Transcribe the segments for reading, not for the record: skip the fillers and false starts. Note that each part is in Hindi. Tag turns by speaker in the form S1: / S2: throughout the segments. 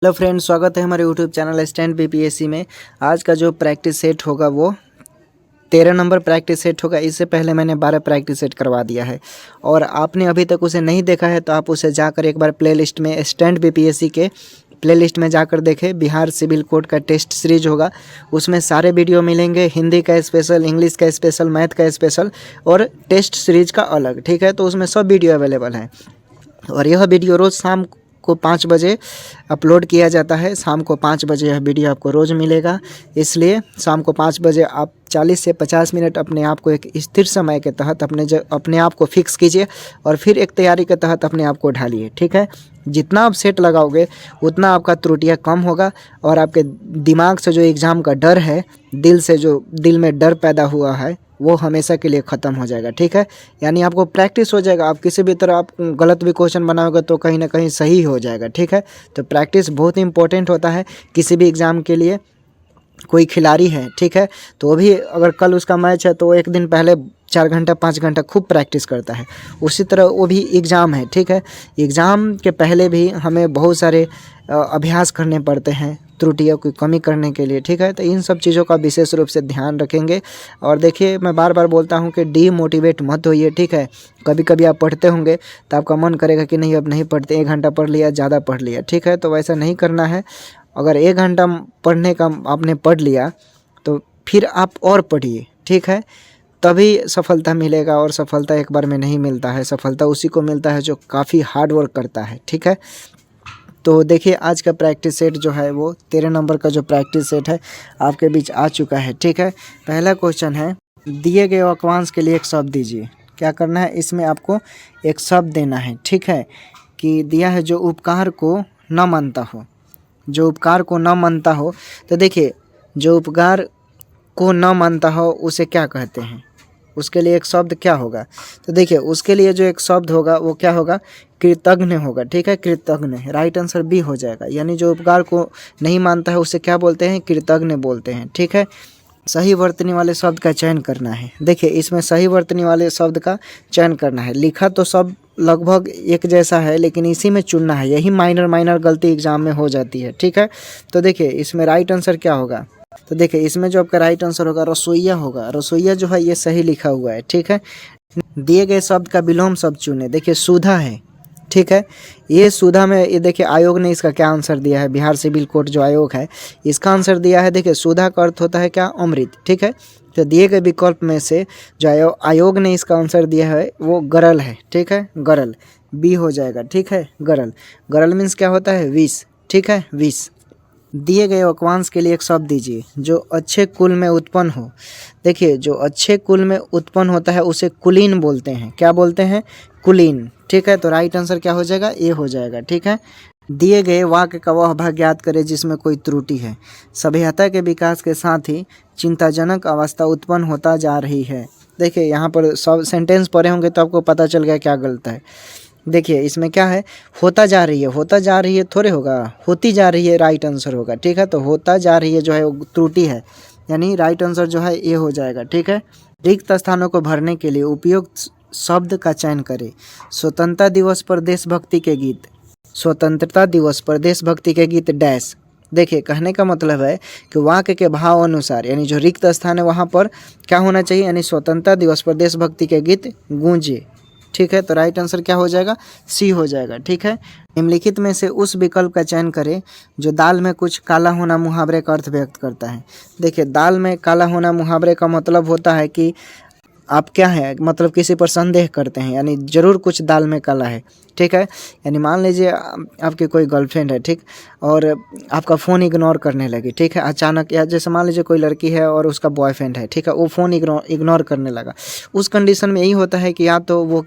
S1: हेलो फ्रेंड्स, स्वागत है हमारे यूट्यूब चैनल स्टैंड बीपीएससी में। आज का जो प्रैक्टिस सेट होगा वो 13 नंबर प्रैक्टिस सेट होगा। इससे पहले मैंने 12 प्रैक्टिस सेट करवा दिया है और आपने अभी तक उसे नहीं देखा है तो आप उसे जाकर एक बार प्लेलिस्ट में स्टैंड बीपीएससी के प्लेलिस्ट में जाकर देखें। बिहार सिविल कोड का टेस्ट सीरीज होगा, उसमें सारे वीडियो मिलेंगे। हिंदी का स्पेशल, इंग्लिश का स्पेशल, मैथ का स्पेशल और टेस्ट सीरीज का अलग। ठीक है, तो उसमें सब वीडियो अवेलेबल है और यह वीडियो रोज़ शाम को 5 बजे अपलोड किया जाता है। शाम को 5 बजे यह वीडियो आपको रोज़ मिलेगा, इसलिए शाम को 5 बजे आप 40 से 50 मिनट अपने आप को एक स्थिर समय के तहत अपने आप को फिक्स कीजिए और फिर एक तैयारी के तहत अपने आप को ढालिए। ठीक है, जितना आप सेट लगाओगे उतना आपका त्रुटियाँ कम होगा और आपके दिमाग से जो एग्ज़ाम का डर है, दिल में डर पैदा हुआ है, वो हमेशा के लिए ख़त्म हो जाएगा। ठीक है, यानी आपको प्रैक्टिस हो जाएगा। आप किसी भी तरह आप गलत भी क्वेश्चन बनाओगे तो कहीं ना कहीं सही हो जाएगा। ठीक है, तो प्रैक्टिस बहुत इंपॉर्टेंट होता है किसी भी एग्ज़ाम के लिए। कोई खिलाड़ी है, ठीक है, तो वो भी अगर कल उसका मैच है तो एक दिन पहले 4 घंटा 5 घंटा खूब प्रैक्टिस करता है। उसी तरह वो भी एग्ज़ाम है। ठीक है, एग्ज़ाम के पहले भी हमें बहुत सारे अभ्यास करने पड़ते हैं त्रुटियों की कमी करने के लिए। ठीक है, तो इन सब चीज़ों का विशेष रूप से ध्यान रखेंगे। और देखिए, मैं बार बार बोलता हूँ कि डीमोटिवेट मत होइए। ठीक है, कभी कभी आप पढ़ते होंगे तो आपका मन करेगा कि नहीं अब नहीं पढ़ते, 1 घंटा पढ़ लिया, ज़्यादा पढ़ लिया। ठीक है, तो वैसा नहीं करना है। अगर 1 घंटा पढ़ने का आपने पढ़ लिया तो फिर आप और पढ़िए। ठीक है, तभी सफलता मिलेगा और सफलता एक बार में नहीं मिलता है। सफलता उसी को मिलता है जो काफ़ी हार्ड वर्क करता है। ठीक है, तो देखिए आज का प्रैक्टिस सेट जो है वो 13 नंबर का जो प्रैक्टिस सेट है आपके बीच आ चुका है। ठीक है, पहला क्वेश्चन है, दिए गए वाक्यांश के लिए एक शब्द दीजिए। क्या करना है, इसमें आपको एक शब्द देना है। ठीक है, कि दिया है जो उपकार को न मानता हो। जो उपकार को न मानता हो, तो देखिए जो उपकार को न मानता हो उसे क्या कहते हैं, उसके लिए एक शब्द क्या होगा। तो देखिए उसके लिए जो एक शब्द होगा वो क्या होगा, कृतज्ञ होगा। ठीक है, कृतज्ञ, राइट आंसर बी हो जाएगा। यानी जो उपकार को नहीं मानता है उसे क्या बोलते हैं, कृतज्ञ बोलते हैं। ठीक है, सही वर्तनी वाले शब्द का चयन करना है। देखिए इसमें सही वर्तनी वाले शब्द का चयन करना है। लिखा तो सब लगभग एक जैसा है लेकिन इसी में चुनना है। यही माइनर गलती एग्जाम में हो जाती है। ठीक है, तो देखिए इसमें राइट आंसर क्या होगा, तो देखिए इसमें जो आपका राइट आंसर होगा रसोइया होगा। रसोइया जो है ये सही लिखा हुआ है। ठीक है, दिए गए शब्द का विलोम शब्द चुने। देखिए सुधा है। ठीक है, ये सुधा में ये देखिए आयोग ने इसका क्या आंसर दिया है, बिहार सिविल कोड जो आयोग है इसका आंसर दिया है। देखिए सुधा का अर्थ होता है क्या, अमृत। ठीक है, तो दिए गए विकल्प में से जो आयोग ने इसका आंसर दिया है वो गरल है। ठीक है, गरल बी हो जाएगा। ठीक है, गरल, गरल मीन्स क्या होता है, विष। ठीक है, विष। दिए गए वाक्यांश के लिए एक शब्द दीजिए जो अच्छे कुल में उत्पन्न हो। देखिए जो अच्छे कुल में उत्पन्न होता है उसे कुलीन बोलते हैं। क्या बोलते हैं, कुलीन। ठीक है, तो राइट आंसर क्या हो जाएगा, ए हो जाएगा। ठीक है, दिए गए वाक्य का वह भाग ज्ञात करें जिसमें कोई त्रुटि है। सभ्यता के विकास के साथ ही चिंताजनक अवस्था उत्पन्न होता जा रही है। देखिए यहाँ पर सब सेंटेंस पढ़े होंगे तो आपको पता चल गया क्या गलत है। देखिए इसमें क्या है, होता जा रही है, होता जा रही है थोड़े होगा, होती जा रही है राइट आंसर होगा। ठीक है, तो होता जा रही है जो है वो त्रुटि है, यानी राइट आंसर जो है ये हो जाएगा। ठीक है, रिक्त स्थानों को भरने के लिए उपयुक्त शब्द का चयन करें। स्वतंत्रता दिवस पर देशभक्ति के गीत, स्वतंत्रता दिवस पर देशभक्ति के गीत डैश। देखिए कहने का मतलब है कि वाक्य के भाव अनुसार यानी जो रिक्त स्थान है वहाँ पर क्या होना चाहिए, यानी स्वतंत्रता दिवस पर देशभक्ति के गीत गूंजे। ठीक है, तो राइट आंसर क्या हो जाएगा, सी हो जाएगा। ठीक है, निम्नलिखित में से उस विकल्प का चयन करें जो दाल में कुछ काला होना मुहावरे का अर्थ व्यक्त करता है। देखिए दाल में काला होना मुहावरे का मतलब होता है कि आप क्या है, मतलब किसी पर संदेह करते हैं, यानी जरूर कुछ दाल में काला है। ठीक है, यानी मान लीजिए आपकी कोई गर्लफ्रेंड है, ठीक, और आपका फ़ोन इग्नोर करने लगी। ठीक है, अचानक, या जैसे मान लीजिए कोई लड़की है और उसका बॉयफ्रेंड है, ठीक है, वो फ़ोन इग्नोर करने लगा। उस कंडीशन में यही होता है कि या तो वो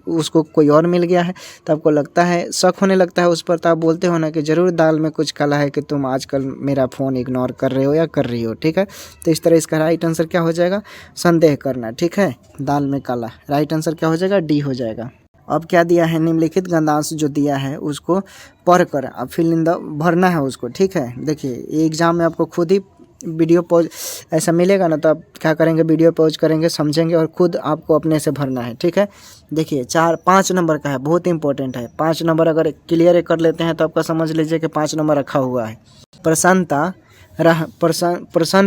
S1: उसको कोई और मिल गया है, तो आपको लगता है, शक होने लगता है उस पर, तो आप बोलते हो ना कि ज़रूर दाल में कुछ काला है कि तुम आजकल मेरा फ़ोन इग्नोर कर रहे हो या कर रही हो। ठीक है, तो इस तरह इसका राइट आंसर क्या हो जाएगा, संदेह करना। ठीक है, दाल में काला, राइट आंसर क्या हो जाएगा, डी हो जाएगा। अब क्या दिया है, निम्नलिखित गंधांश जो दिया है उसको पढ़कर अब फिल इन द भरना है उसको। ठीक है, देखिए ये एग्जाम में आपको खुद ही वीडियो पॉज ऐसा मिलेगा ना, तो आप क्या करेंगे, वीडियो पॉज करेंगे, समझेंगे और खुद आपको अपने से भरना है। ठीक है, देखिए 5 नंबर का है, बहुत इंपॉर्टेंट है। 5 नंबर अगर क्लियर कर लेते हैं तो आपका समझ लीजिए कि 5 नंबर रखा हुआ है। प्रसन्न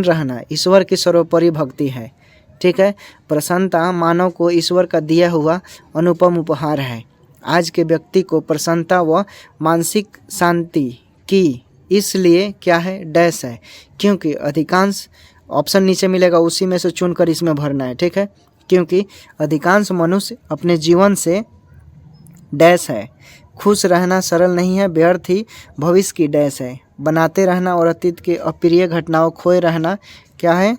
S1: रहना ईश्वर की सर्वोपरि भक्ति है। ठीक है, प्रसन्नता मानव को ईश्वर का दिया हुआ अनुपम उपहार है। आज के व्यक्ति को प्रसन्नता व मानसिक शांति की इसलिए क्या है, डैश है, क्योंकि अधिकांश ऑप्शन नीचे मिलेगा, उसी में से चुनकर इसमें भरना है। ठीक है, क्योंकि अधिकांश मनुष्य अपने जीवन से डैश है। खुश रहना सरल नहीं है, व्यर्थ ही भविष्य की डैश है। बनाते रहना और अतीत के अप्रिय घटनाओं खोए रहना क्या है,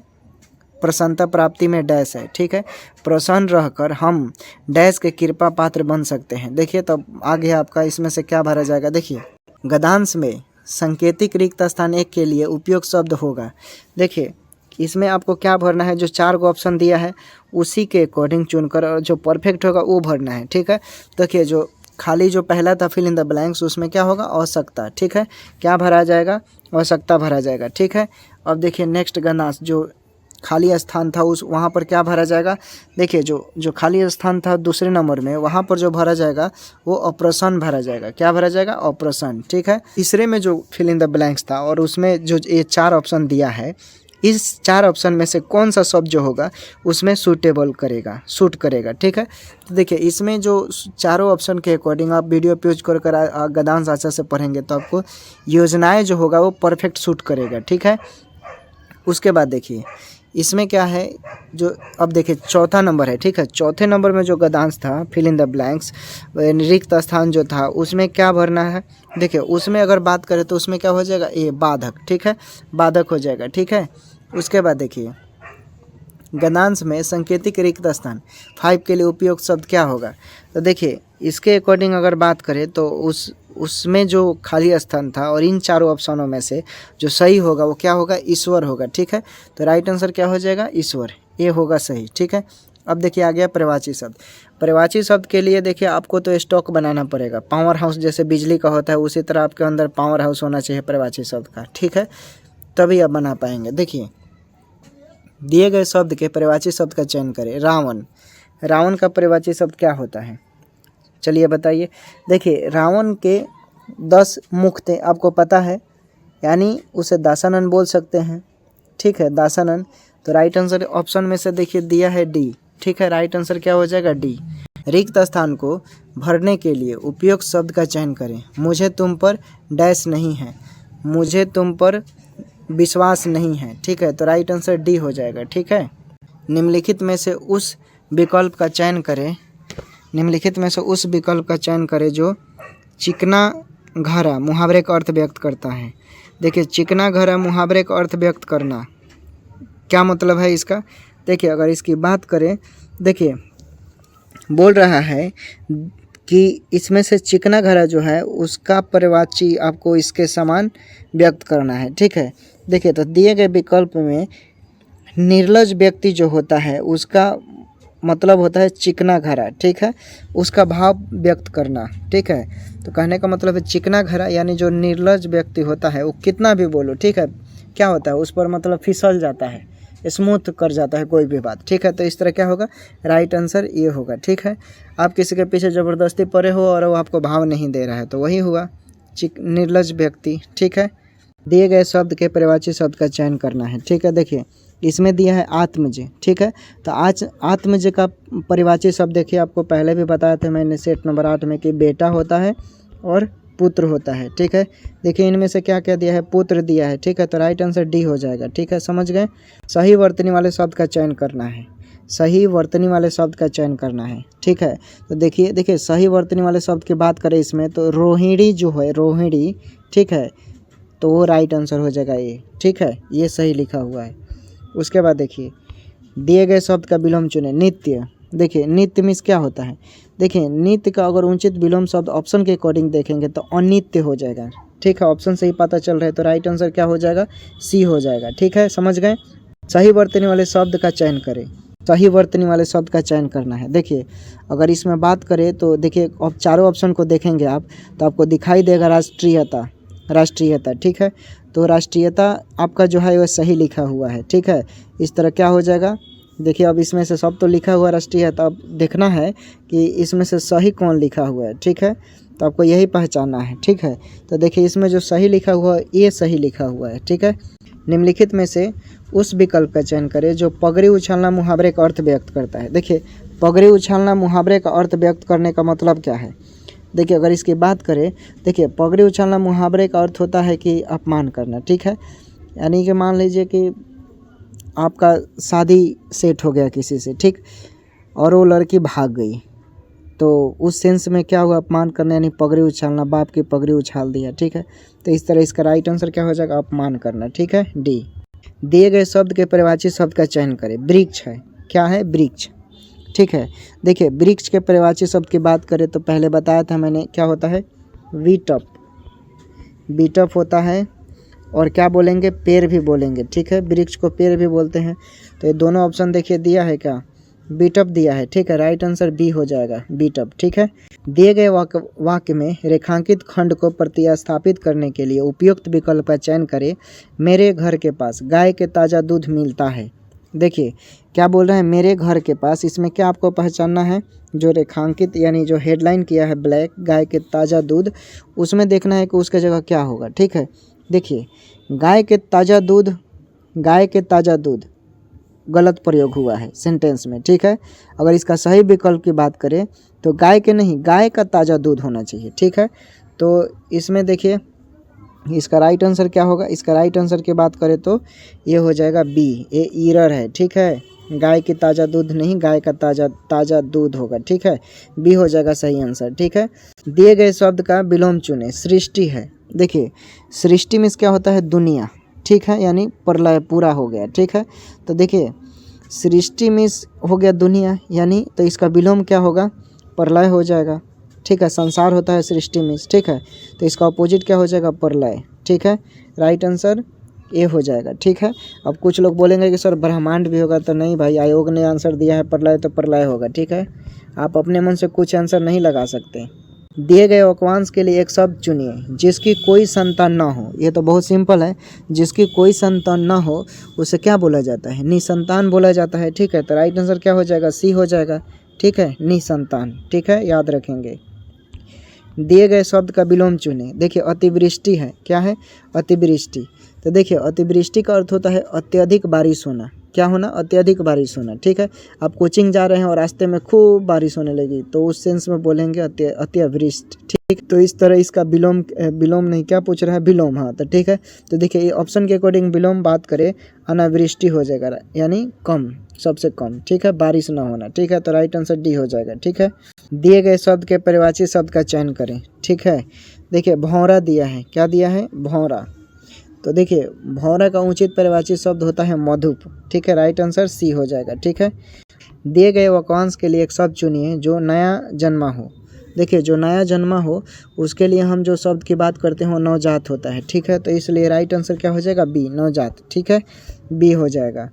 S1: प्रसन्नता प्राप्ति में डैश है। ठीक है, प्रसन्न रहकर हम डैश के कृपा पात्र बन सकते हैं। देखिए तब आगे आपका इसमें से क्या भरा जाएगा। देखिए गद्यांश में सांकेतिक रिक्त स्थान 1 के लिए उपयुक्त शब्द होगा। देखिए इसमें आपको क्या भरना है, जो 4 को ऑप्शन दिया है उसी के अकॉर्डिंग चुनकर, और जो परफेक्ट होगा वो भरना है। ठीक है, देखिए जो खाली जो पहला था फिल इन द ब्लैंक्स, उसमें क्या होगा, आवश्यकता। ठीक है, क्या भरा जाएगा, आवश्यकता भरा जाएगा। ठीक है, अब देखिए नेक्स्ट गद्यांश जो खाली स्थान था उस वहाँ पर क्या भरा जाएगा। देखिए जो खाली स्थान था दूसरे नंबर में, वहाँ पर जो भरा जाएगा वो अप्रसन्न भरा जाएगा। क्या भरा जाएगा, अप्रसन्न। ठीक है, तीसरे में जो फिल इन द ब्लैंक्स था और उसमें जो ये 4 ऑप्शन दिया है, इस 4 ऑप्शन में से कौन सा शब्द जो होगा उसमें सूटेबल करेगा, सूट करेगा। ठीक है, तो देखिए इसमें जो चारों ऑप्शन के अकॉर्डिंग आप वीडियो यूज कर गद्यांश अच्छा से पढ़ेंगे तो आपको योजनाएं जो होगा वो परफेक्ट सूट करेगा। ठीक है, उसके बाद देखिए इसमें क्या है, जो अब देखिए चौथा नंबर है। ठीक है, चौथे नंबर में जो गद्यांश था फिल इन द ब्लैंक्स, रिक्त स्थान जो था उसमें क्या भरना है। देखिए उसमें अगर बात करें तो उसमें क्या हो जाएगा, ये बाधक। ठीक है, बाधक हो जाएगा। ठीक है, उसके बाद देखिए गद्यांश में सांकेतिक रिक्त स्थान 5 के लिए उपयुक्त शब्द क्या होगा। तो देखिए इसके अकॉर्डिंग अगर बात करें तो उसमें जो खाली स्थान था और इन चारों ऑप्शनों में से जो सही होगा वो क्या होगा, ईश्वर होगा। ठीक है, तो राइट आंसर क्या हो जाएगा, ईश्वर, ये होगा सही। ठीक है, अब देखिए आ गया प्रवाची शब्द। प्रवाची शब्द के लिए देखिए आपको तो स्टॉक बनाना पड़ेगा, पावर हाउस जैसे बिजली का होता है उसी तरह आपके अंदर पावर हाउस होना चाहिए प्रवाची शब्द का। ठीक है, तभी आप बना पाएंगे। देखिए दिए गए शब्द के प्रवाची शब्द का चयन करें। रावण, रावण का प्रवाची शब्द क्या होता है, चलिए बताइए। देखिए रावण के 10 मुख थे, आपको पता है, यानी उसे दासानन बोल सकते हैं। ठीक है, दासानन, तो राइट आंसर ऑप्शन में से देखिए दिया है डी। ठीक है, राइट आंसर क्या हो जाएगा, डी। रिक्त स्थान को भरने के लिए उपयुक्त शब्द का चयन करें। मुझे तुम पर डैश नहीं है, मुझे तुम पर विश्वास नहीं है। ठीक है, तो राइट आंसर डी हो जाएगा। ठीक है, निम्नलिखित में से उस विकल्प का चयन करें, निम्नलिखित में से उस विकल्प का चयन करें जो चिकना घरा मुहावरे का अर्थ व्यक्त करता है। देखिए चिकना घरा मुहावरे का अर्थ व्यक्त करना क्या मतलब है इसका। देखिए अगर इसकी बात करें, देखिए बोल रहा है कि इसमें से चिकना घरा जो है उसका प्रवाची आपको इसके समान व्यक्त करना है। ठीक है, देखिए तो दिए गए विकल्प में निर्लज व्यक्ति जो होता है उसका मतलब होता है चिकना घरा। ठीक है, उसका भाव व्यक्त करना। ठीक है, तो कहने का मतलब है चिकना घरा यानी जो निर्लज व्यक्ति होता है वो कितना भी बोलो, ठीक है, क्या होता है उस पर मतलब फिसल जाता है, स्मूथ कर जाता है कोई भी बात। ठीक है, तो इस तरह क्या होगा, राइट आंसर ये होगा। ठीक है, आप किसी के पीछे ज़बरदस्ती पड़े हो और वो आपको भाव नहीं दे रहा है तो वही हुआ निर्लज व्यक्ति। ठीक है, दिए गए शब्द के प्रवाची शब्द का चयन करना है। ठीक है, देखिए इसमें दिया है आत्मज। ठीक है, तो आज आत्मज का परिवाची शब्द देखिए आपको पहले भी बताया था मैंने सेट नंबर 8 में कि बेटा होता है और पुत्र होता है। ठीक है, देखिए इनमें से क्या क्या दिया है, पुत्र दिया है। ठीक है, तो राइट आंसर डी हो जाएगा। ठीक है, समझ गए। सही वर्तनी वाले शब्द का चयन करना है, सही वर्तनी वाले शब्द का चयन करना है। ठीक है, तो देखिए सही वर्तनी वाले शब्द की बात करें इसमें तो रोहिणी जो है, रोहिणी, ठीक है, तो वो राइट आंसर हो जाएगा ये। ठीक है, ये सही लिखा हुआ है। उसके बाद देखिए दिए गए शब्द का विलोम चुने। नित्य, देखिए नित्य मीन्स क्या होता है, देखिए नित्य का अगर उचित विलोम शब्द ऑप्शन के अकॉर्डिंग देखेंगे तो अनित्य हो जाएगा। ठीक है, ऑप्शन से ही पता चल रहा है, तो राइट आंसर क्या हो जाएगा, सी हो जाएगा। ठीक है, समझ गए। सही वर्तनी वाले शब्द का चयन करें, सही वर्तनी वाले शब्द का चयन करना है। देखिए अगर इसमें बात करें तो देखिए अब चारों ऑप्शन को देखेंगे आप तो आपको दिखाई देगा राष्ट्रीयता, राष्ट्रीयता, ठीक है। तो राष्ट्रीयता आपका जो है वह सही लिखा हुआ है, ठीक है। इस तरह क्या हो जाएगा, देखिए अब इसमें से सब तो लिखा हुआ राष्ट्रीयता, अब देखना है कि इसमें से सही कौन लिखा हुआ है, ठीक है। तो आपको यही पहचानना है, ठीक है। तो देखिए इसमें जो सही लिखा हुआ है ये सही लिखा हुआ है, ठीक है। निम्नलिखित में से उस विकल्प का चयन करें जो पगड़ी उछालना मुहावरे का अर्थ व्यक्त करता है। देखिए पगड़ी उछालना मुहावरे का अर्थ व्यक्त करने का मतलब क्या है। देखिए अगर इसकी बात करें, देखिए पगड़ी उछालना मुहावरे का अर्थ होता है कि अपमान करना, ठीक है। यानी कि मान लीजिए कि आपका शादी सेट हो गया किसी से, ठीक, और वो लड़की भाग गई, तो उस सेंस में क्या हुआ, अपमान करना यानी पगड़ी उछालना, बाप की पगड़ी उछाल दिया, ठीक है। तो इस तरह इसका राइट आंसर क्या हो जाएगा, अपमान करना, ठीक है, डी। दिए गए शब्द के परिभाषित शब्द का चयन करें। वृक्ष है, क्या है, वृक्ष, ठीक है। देखिए वृक्ष के परिभाषित शब्द की बात करें तो पहले बताया था मैंने, क्या होता है, वीटअप, बीटअप होता है, और क्या बोलेंगे, पेड़ भी बोलेंगे, ठीक है। वृक्ष को पेड़ भी बोलते हैं। तो ये दोनों ऑप्शन देखिए दिया है, क्या बीटअप दिया है, ठीक है। राइट आंसर बी हो जाएगा, बीटअप, ठीक है। दिए गए वाक्य में रेखांकित खंड को प्रतिस्थापित करने के लिए उपयुक्त विकल्प का चयन करें। मेरे घर के पास गाय के ताज़ा दूध मिलता है। देखिए क्या बोल रहे हैं, मेरे घर के पास, इसमें क्या आपको पहचानना है, जो रेखांकित यानी जो हेडलाइन किया है ब्लैक, गाय के ताज़ा दूध, उसमें देखना है कि उसके जगह क्या होगा, ठीक है। देखिए गाय के ताज़ा दूध, गाय के ताज़ा दूध गलत प्रयोग हुआ है सेंटेंस में, ठीक है। अगर इसका सही विकल्प की बात करें तो गाय के नहीं, गाय का ताज़ा दूध होना चाहिए, ठीक है। तो इसमें देखिए इसका राइट आंसर क्या होगा, इसका राइट आंसर की बात करें तो ये हो जाएगा बी, ये ईरर है, ठीक है। गाय की ताज़ा दूध नहीं, गाय का ताज़ा दूध होगा, ठीक है। बी हो जाएगा सही आंसर, ठीक है। दिए गए शब्द का विलोम चुने। सृष्टि है, देखिए सृष्टि में क्या होता है, दुनिया, ठीक है, यानी प्रलय पूरा हो गया, ठीक है। तो देखिए सृष्टि में हो गया दुनिया, यानी तो इसका विलोम क्या होगा, प्रलय हो जाएगा, ठीक है। संसार होता है सृष्टि में, ठीक है। तो इसका अपोजिट क्या हो जाएगा, प्रलय, ठीक है। राइट आंसर ए हो जाएगा, ठीक है। अब कुछ लोग बोलेंगे कि सर ब्रह्मांड भी होगा, तो नहीं भाई, आयोग ने आंसर दिया है प्रलय, तो प्रलय होगा, ठीक है। आप अपने मन से कुछ आंसर नहीं लगा सकते। दिए गए वाक्यांश के लिए एक शब्द चुनिए जिसकी कोई संतान ना हो। ये तो बहुत सिंपल है, जिसकी कोई संतान ना हो उसे क्या बोला जाता है, निसंतान बोला जाता है, ठीक है। तो राइट आंसर क्या हो जाएगा, सी हो जाएगा, ठीक है, निसंतान, ठीक है, याद रखेंगे। दिए गए शब्द का विलोम चुने। देखिए अतिवृष्टि है, क्या है, अतिवृष्टि। तो देखिए अतिवृष्टि का अर्थ होता है अत्यधिक बारिश होना, क्या होना, अत्यधिक बारिश होना, ठीक है। आप कोचिंग जा रहे हैं और रास्ते में खूब बारिश होने लगी तो उस सेंस में बोलेंगे अत्यवृष्टि, ठीक। तो इस तरह इसका विलोम नहीं, क्या पूछ रहा है, विलोम, हाँ तो ठीक है। तो देखिए ये ऑप्शन के अकॉर्डिंग विलोम बात करें, अनावृष्टि हो जाएगा, यानी कम, सबसे कम, ठीक है, बारिश ना होना, ठीक है। तो राइट आंसर डी हो जाएगा, ठीक है। दिए गए शब्द के परिभाषित शब्द का चयन करें, ठीक है। देखिए भौरा दिया है, क्या दिया है, भौरा। तो देखिए भौरा का उचित परिभाषित शब्द होता है मधुप, ठीक है। राइट आंसर सी हो जाएगा, ठीक है। दिए गए वाक्यांश के लिए एक शब्द चुनिए जो नया जन्मा हो। देखिए जो नया जन्मा हो उसके लिए हम जो शब्द की बात करते हैं वो नवजात होता है, ठीक है। तो इसलिए राइट आंसर क्या हो जाएगा, बी, नवजात, ठीक है, बी हो जाएगा।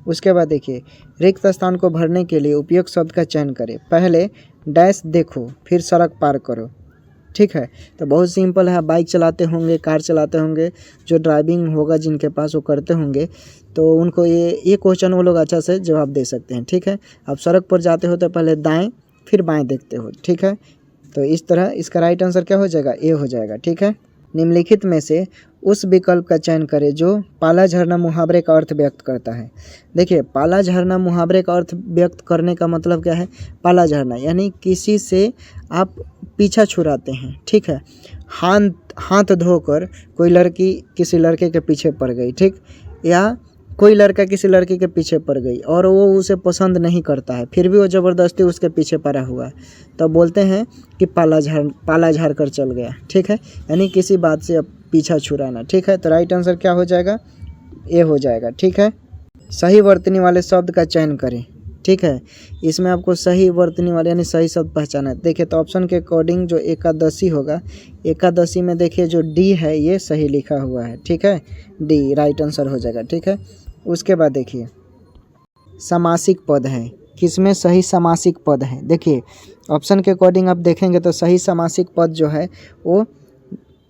S1: उसके बाद देखिए रिक्त स्थान को भरने के लिए उपयुक्त शब्द का चयन करें। पहले डैश देखो फिर सड़क पार करो, ठीक है। तो बहुत सिंपल है, बाइक चलाते होंगे, कार चलाते होंगे, जो ड्राइविंग होगा जिनके पास वो करते होंगे, तो उनको ये क्वेश्चन वो लोग अच्छा से जवाब दे सकते हैं, ठीक है। आप सड़क पर जाते हो तो पहले दाएं फिर बाएं देखते हो, ठीक है। तो इस तरह इसका राइट आंसर क्या हो जाएगा, ए हो जाएगा, ठीक है। निम्नलिखित में से उस विकल्प का चयन करें जो पाला झरना मुहावरे का अर्थ व्यक्त करता है। देखिए पाला झरना मुहावरे का अर्थ व्यक्त करने का मतलब क्या है, पाला झरना यानी किसी से आप पीछा छुड़ाते हैं, ठीक है। हाथ धोकर कोई लड़की किसी लड़के के पीछे पड़ गई, ठीक, या कोई लड़का किसी लड़की के पीछे पड़ गई और वो उसे पसंद नहीं करता है, फिर भी वो ज़बरदस्ती उसके पीछे पड़ा हुआ है, तो बोलते हैं कि पाला झाड़ कर चल गया, ठीक है। यानी किसी बात से अब पीछा छुड़ाना, ठीक है। तो राइट आंसर क्या हो जाएगा, ए हो जाएगा, ठीक है। सही वर्तनी वाले शब्द का चयन करें, ठीक है। इसमें आपको सही वर्तनी वाले यानी सही शब्द पहचाना है। देखिए तो ऑप्शन के अकॉर्डिंग जो एकादशी होगा, एकादशी में देखिए जो डी है ये सही लिखा हुआ है, ठीक है, डी राइट आंसर हो जाएगा, ठीक है। उसके बाद देखिए समासिक पद है, किसमें सही समासिक पद है। देखिए ऑप्शन के अकॉर्डिंग आप देखेंगे तो सही समासिक पद जो है वो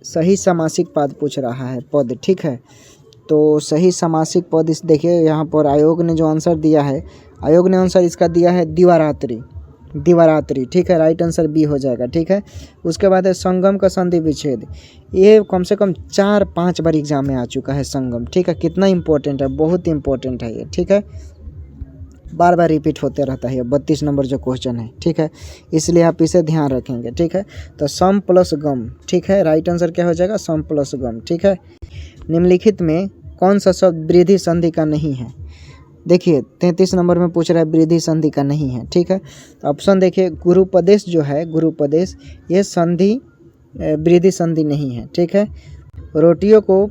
S1: सही समासिक पद पूछ रहा है, पद, ठीक है। तो सही समासिक पद इस देखिए यहाँ पर आयोग ने जो आंसर दिया है, आयोग ने आंसर इसका दिया है दिवारात्रि, दिवारात्रि, ठीक है। राइट आंसर बी हो जाएगा, ठीक है। उसके बाद है संगम का संधि विच्छेद, ये कम से कम 4-5 बार एग्जाम में आ चुका है संगम, ठीक है। कितना इंपॉर्टेंट है, बहुत इंपॉर्टेंट है ये, ठीक है। बार बार रिपीट होते रहता है, 32 नंबर जो क्वेश्चन है, ठीक है। इसलिए आप इसे ध्यान रखेंगे, ठीक है। तो सम प्लस गम, ठीक है। राइट आंसर क्या हो जाएगा, सम प्लस गम, ठीक है। निम्नलिखित में कौन सा शब्द वृद्धि संधि का नहीं है? देखिए 33 नंबर में पूछ रहा है वृद्धि संधि का नहीं है, ठीक है। तो ऑप्शन देखिए, गुरुपदेश जो है, गुरुपदेश, ये संधि वृद्धि संधि नहीं है, ठीक है। रोटियों को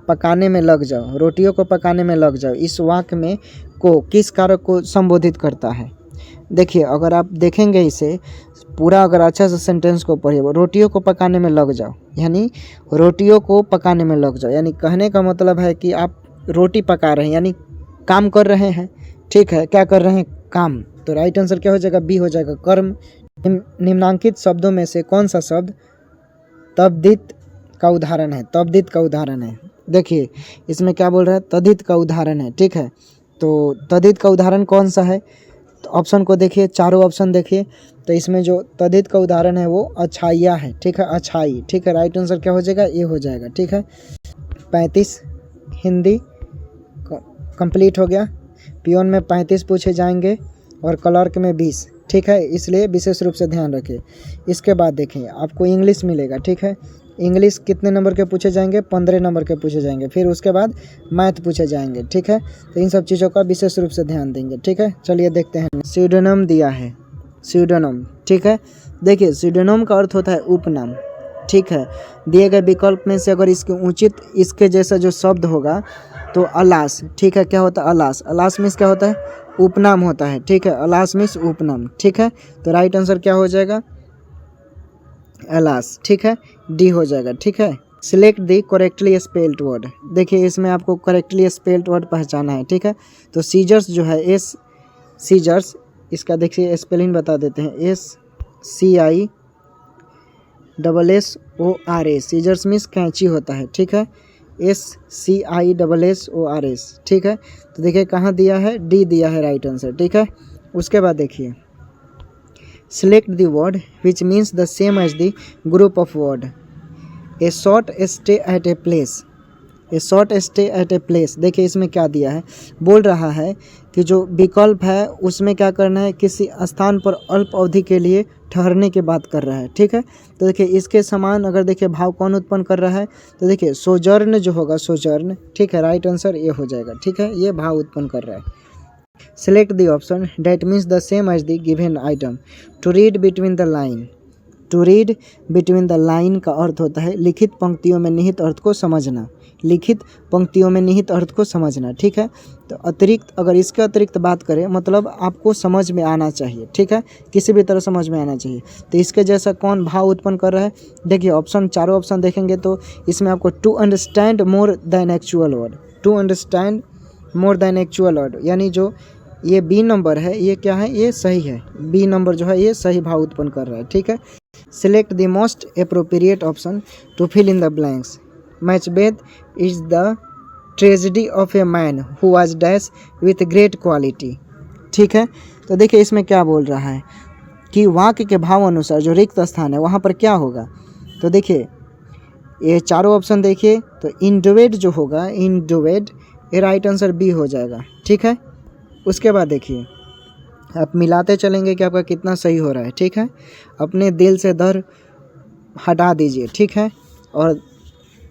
S1: पकाने में लग जाओ, रोटियों को पकाने में लग जाओ, इस वाक्य में को किस कारक को संबोधित करता है? देखिए अगर आप देखेंगे इसे पूरा, अगर अच्छा से सेंटेंस को पढ़िए, रोटियों को पकाने में लग जाओ, यानी रोटियों को पकाने में लग जाओ, यानी कहने का मतलब है कि आप रोटी पका रहे हैं, यानी काम कर रहे हैं, ठीक है। क्या कर रहे हैं, काम। तो राइट आंसर क्या हो जाएगा, बी हो जाएगा, कर्म। निम्नांकित शब्दों में से कौन सा शब्द तद्धित का उदाहरण है? तद्धित का उदाहरण है, देखिए इसमें क्या बोल रहा है, तद्धित का उदाहरण है, ठीक है। तो तद्धित का उदाहरण कौन सा है? तो ऑप्शन को देखिए, चारों ऑप्शन देखिए, तो इसमें जो तद्धित का उदाहरण है वो अच्छाइया है, ठीक है, अच्छाई, ठीक है। राइट आंसर क्या हो जाएगा, ये हो जाएगा, ठीक है। 35 हिंदी कंप्लीट हो गया। पियोन में 35 पूछे जाएंगे और क्लर्क में 20, ठीक है। इसलिए विशेष रूप से ध्यान रखिए। इसके बाद देखिए आपको इंग्लिश मिलेगा, ठीक है। इंग्लिश कितने नंबर के पूछे जाएंगे, 15 नंबर के पूछे जाएंगे। फिर उसके बाद मैथ पूछे जाएंगे, ठीक है। तो इन सब चीज़ों का विशेष रूप से ध्यान देंगे, ठीक है। चलिए देखते हैं। स्यूडोनम दिया है, स्यूडोनम, ठीक है। देखिए स्यूडोनम का अर्थ होता है उपनाम, ठीक है। दिए गए विकल्प में से अगर इसके उचित इसके जैसा जो शब्द होगा तो अलास, ठीक है। क्या होता है, अलास, अलास मीन्स क्या होता है, उपनाम होता है, ठीक है। अलास मीन्स उपनाम, ठीक है। तो राइट आंसर क्या हो जाएगा, अलास, ठीक है, डी हो जाएगा, ठीक है। Select the correctly spelled word, देखिए इसमें आपको करेक्टली स्पेल्ड वर्ड पहचाना है, ठीक है। तो सीजर्स जो है, एस सीजर्स, इसका देखिए स्पेलिंग बता देते हैं, SCISSORS, सीजर्स मीन्स कैंची होता है, ठीक है। SCISSORS, ठीक है। तो देखिए कहाँ दिया है, डी दिया है राइट आंसर, ठीक है। उसके बाद देखिए select the word which means the same as the group of word. A short stay at a place, a short stay at a place, देखिए इसमें क्या दिया है, बोल रहा है कि जो विकल्प है उसमें क्या करना है, किसी स्थान पर अल्प अवधि के लिए ठहरने की बात कर रहा है, ठीक है। तो देखिए इसके समान अगर देखिए भाव कौन उत्पन्न कर रहा है, तो देखिए सोजर्न जो होगा, सोजर्न, ठीक है। राइट आंसर ये हो जाएगा, ठीक है, ये भाव उत्पन्न कर रहा है। Select the option that means the same as the given item. To read between the line. To read between the line का अर्थ होता है लिखित पंक्तियों में निहित अर्थ को समझना, लिखित पंक्तियों में निहित अर्थ को समझना, ठीक है। तो अतिरिक्त, अगर इसके अतिरिक्त बात करें, मतलब आपको समझ में आना चाहिए, ठीक है, किसी भी तरह समझ में आना चाहिए। तो इसके जैसा कौन भाव उत्पन्न कर रहा है, देखिए ऑप्शन, चारों ऑप्शन देखेंगे तो इसमें आपको to understand more than actual word, to understand more than actual word, यानी जो ये बी नंबर है ये क्या है, ये सही है, बी नंबर जो है ये सही भाव उत्पन्न कर रहा है, ठीक है। Select the most appropriate option to fill in the blanks. Macbeth is the tragedy of a man who was dash with great quality, ठीक है। तो देखिए इसमें क्या बोल रहा है कि वाक्य के भाव अनुसार जो रिक्त स्थान है वहाँ पर क्या होगा। तो देखिए ये चारों ऑप्शन देखिए, तो इंडोवेड जो होगा, इंडोवेड, ये राइट आंसर बी हो जाएगा, ठीक है। उसके बाद देखिए आप मिलाते चलेंगे कि आपका कितना सही हो रहा है, ठीक है। अपने दिल से डर हटा दीजिए, ठीक है, और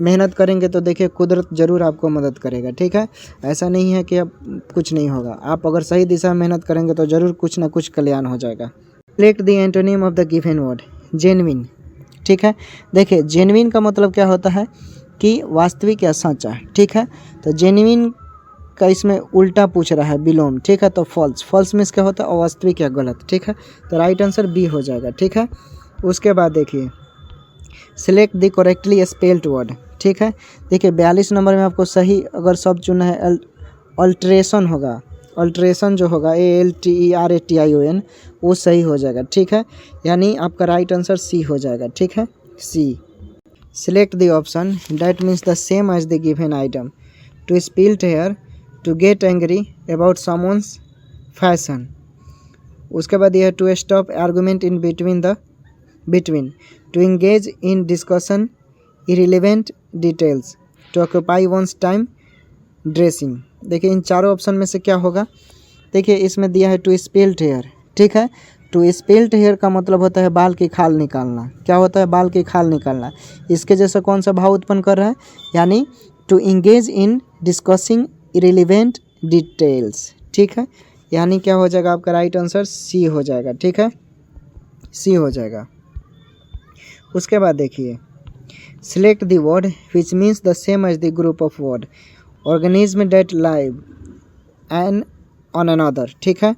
S1: मेहनत करेंगे तो देखिए कुदरत ज़रूर आपको मदद करेगा, ठीक है। ऐसा नहीं है कि अब कुछ नहीं होगा, आप अगर सही दिशा में मेहनत करेंगे तो ज़रूर कुछ ना कुछ कल्याण हो जाएगा। Select the antonym of the given word. Genuine, ठीक है। देखिए जेन्युइन का मतलब क्या होता है कि वास्तविक या सच्चा, ठीक है। तो जेन्युइन का इसमें उल्टा पूछ रहा है, विलोम, ठीक है। तो फॉल्स, फॉल्स मीन्स क्या होता है, अवास्तविक या गलत, ठीक है। तो राइट आंसर बी हो जाएगा, ठीक है। उसके बाद देखिए select the correctly spelled word, ठीक है। देखिए 42 नंबर में आपको सही अगर शब्द चुना है, अल्ट्रेशन होगा, अल्ट्रेशन जो होगा ALTERATION, वो सही हो जाएगा, ठीक है। यानी आपका राइट आंसर सी हो जाएगा, ठीक है, सी। select the option that means the same as the given item. To split hair, to get angry about someone's fashion. उसके बाद यह to stop argument in between, to engage in discussion irrelevant details, to occupy one's time dressing. देखिए इन चारों ऑप्शन में से क्या होगा। देखिए इसमें दिया है टू स्प्लिट हेयर, ठीक है। टू स्प्लिट हेयर का मतलब होता है बाल की खाल निकालना। क्या होता है? बाल की खाल निकालना। इसके जैसा कौन सा भाव उत्पन्न कर रहा है? यानी to engage in discussing irrelevant details, ठीक है। यानी क्या हो जाएगा आपका राइट आंसर? सी हो जाएगा, ठीक है, सी हो जाएगा। उसके बाद देखिए select the word which means the same as the group of word organism that live and on another, ठीक है।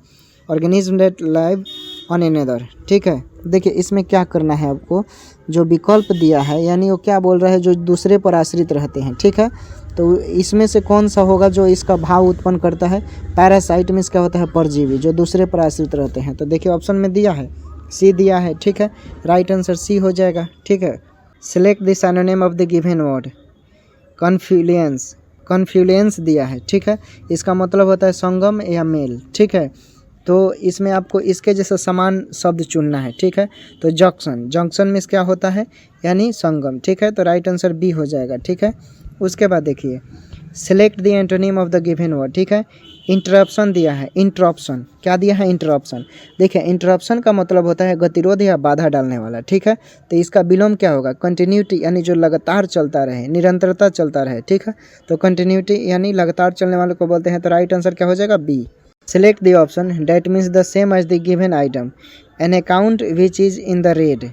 S1: Organism that live on another, ठीक है। देखिए इसमें क्या करना है आपको, जो विकल्प दिया है यानी वो क्या बोल रहा है, जो दूसरे पर आश्रित रहते हैं, ठीक है। तो इसमें से कौन सा होगा जो इसका भाव उत्पन्न करता है? पैरासाइट मीन्स क्या होता है? परजीवी, जो दूसरे पर आश्रित रहते हैं। तो देखिए ऑप्शन में दिया है सी दिया है, ठीक है। राइट आंसर सी हो जाएगा, ठीक है। Select the synonym of the given word. Confluence, confluence दिया है, ठीक है। इसका मतलब होता है संगम या मेल, ठीक है। तो इसमें आपको इसके जैसा समान शब्द चुनना है, ठीक है। तो जंक्शन, जंक्शन में क्या होता है? यानी संगम, ठीक है। तो राइट आंसर बी हो जाएगा, ठीक है। उसके बाद देखिए select the antonym of the given word, ठीक है। इंटरप्शन दिया है, इंटरप्शन क्या दिया है? इंटरप्शन। देखिए इंटरप्शन का मतलब होता है गतिरोध या बाधा डालने वाला, ठीक है। तो इसका विलोम क्या होगा? कंटिन्यूटी, यानी जो लगातार चलता रहे, निरंतरता चलता रहे, ठीक है। तो कंटिन्यूटी यानी लगातार चलने वाले को बोलते हैं। तो राइट आंसर क्या हो जाएगा? B. Select the option that means the same as the given item. An account which is in the red,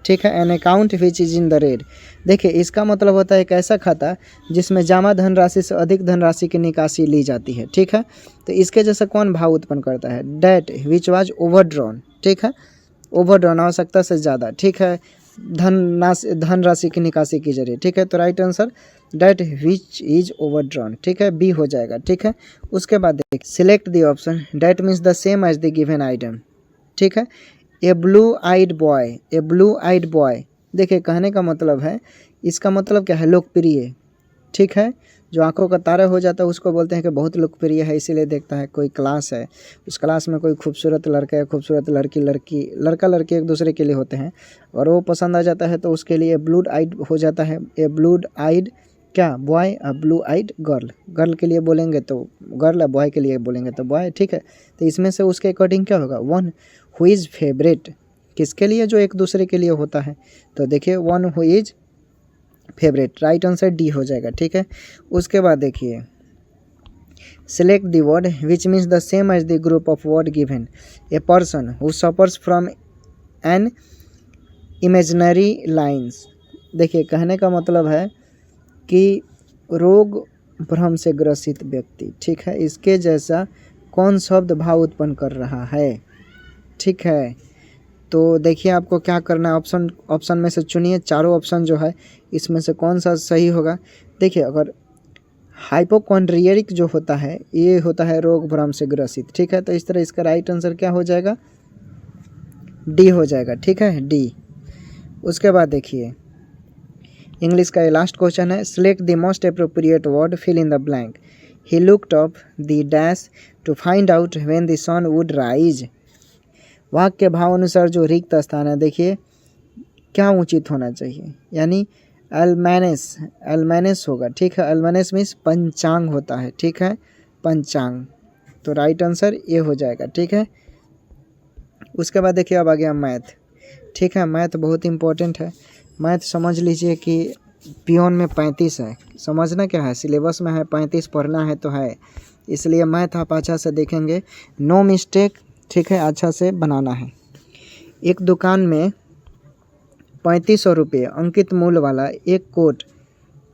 S1: ठीक है। An account which is in the red. देखिए इसका मतलब होता है एक ऐसा खाता जिसमें जमा धनराशि से अधिक धनराशि की निकासी ली जाती है, ठीक है। तो इसके जैसा कौन भाव उत्पन्न करता है? डेट विच वाज ओवरड्रॉन, ठीक है। ओवरड्रॉन आवश्यकता से ज़्यादा, ठीक है, धनराशि की निकासी की जरिए, ठीक है। तो right answer that which is overdrawn, ठीक है, बी हो जाएगा, ठीक है। उसके बाद देख select the option that means the same as the given item, ठीक है। A blue eyed boy, a blue eyed boy. देखिए कहने का मतलब है, इसका मतलब क्या है? लोकप्रिय, ठीक है। जो आंखों का तारा हो जाता है उसको बोलते हैं कि बहुत लोकप्रिय है। इसीलिए देखता है कोई क्लास है, उस क्लास में कोई खूबसूरत लड़का या खूबसूरत लड़की लड़का लड़की एक दूसरे के लिए होते हैं, और वो पसंद आ जाता है तो उसके लिए ब्लू आइड हो जाता है। ए ब्लू आइड क्या? बॉय। और ब्लू आइड गर्ल, गर्ल के लिए बोलेंगे तो गर्ल, बॉय के लिए बोलेंगे तो बॉय, ठीक है। तो इसमें से उसके अकॉर्डिंग क्या होगा? वन हु इज़ फेवरेट, किसके लिए? जो एक दूसरे के लिए होता है। तो देखिए one who is favourite, right answer D हो जाएगा, ठीक है। उसके बाद देखिए select the word which means the same as the group of word given. A person who suffers from an imaginary lines. देखिए कहने का मतलब है कि रोग भ्रम से ग्रसित व्यक्ति, ठीक है। इसके जैसा कौन शब्द भाव उत्पन्न कर रहा है, ठीक है। तो देखिए आपको क्या करना है, ऑप्शन में से चुनिए। चारों ऑप्शन जो है इसमें से कौन सा सही होगा। देखिए अगर हाइपोकॉन्ड्रियरिक जो होता है ये होता है रोग भ्रम से ग्रसित, ठीक है। तो इस तरह इसका राइट आंसर क्या हो जाएगा? डी हो जाएगा, ठीक है, डी। उसके बाद देखिए इंग्लिश का ये लास्ट क्वेश्चन है। Select the most appropriate word, fill in the blank. He looked up the dash to find out when the sun would rise. वाक्य के भाव अनुसार जो रिक्त स्थान है, देखिए क्या उचित होना चाहिए, यानी अल्मेनेस, अल्मेनेस होगा, ठीक है। अल्मेनेस मीन्स पंचांग होता है, ठीक है, पंचांग। तो राइट आंसर ये हो जाएगा, ठीक है। उसके बाद देखिए अब आ गया मैथ, ठीक है। मैथ बहुत इंपॉर्टेंट है। मैथ समझ लीजिए कि पियोन में 35 है, समझना क्या है, सिलेबस में है 35, पढ़ना है तो है। इसलिए मैथ आप अच्छा से देखेंगे, नो मिस्टेक, ठीक है, अच्छा से बनाना है। एक दुकान में 3500 रुपये अंकित मूल्य वाला एक कोट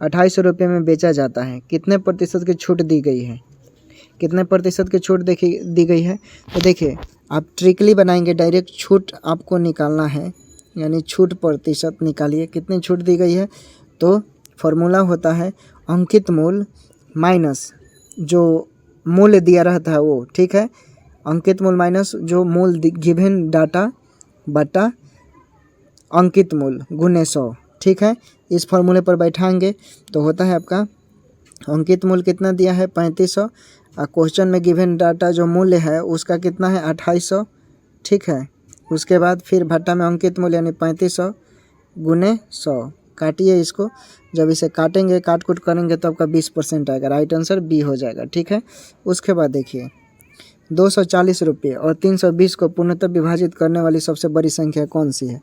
S1: 2800 रुपये में बेचा जाता है। कितने प्रतिशत की छूट दी गई है? कितने प्रतिशत की छूट दी गई है? तो देखिए आप ट्रिकली बनाएंगे, डायरेक्ट छूट आपको निकालना है, यानी छूट प्रतिशत निकालिए। कितनी छूट दी गई है? तो फॉर्मूला होता है अंकित मूल्य माइनस जो मूल्य दिया रहता है वो, ठीक है। अंकित मूल्य माइनस जो मूल्य गिवन डाटा बटा अंकित मूल्य गुने 100, ठीक है। इस फॉर्मूले पर बैठाएंगे तो होता है आपका अंकित मूल्य कितना दिया है 3500 और क्वेश्चन में गिवन डाटा जो मूल्य है उसका कितना है 2800, ठीक है। उसके बाद फिर भट्टा में अंकित मूल्य यानी 3500 गुने 100, काटिए इसको। जब इसे काटेंगे काट कूट करेंगे तो आपका 20% आएगा, राइट आंसर बी हो जाएगा, ठीक है। उसके बाद देखिए 240 रुपये और 320 को पूर्णतः विभाजित करने वाली सबसे बड़ी संख्या कौन सी है।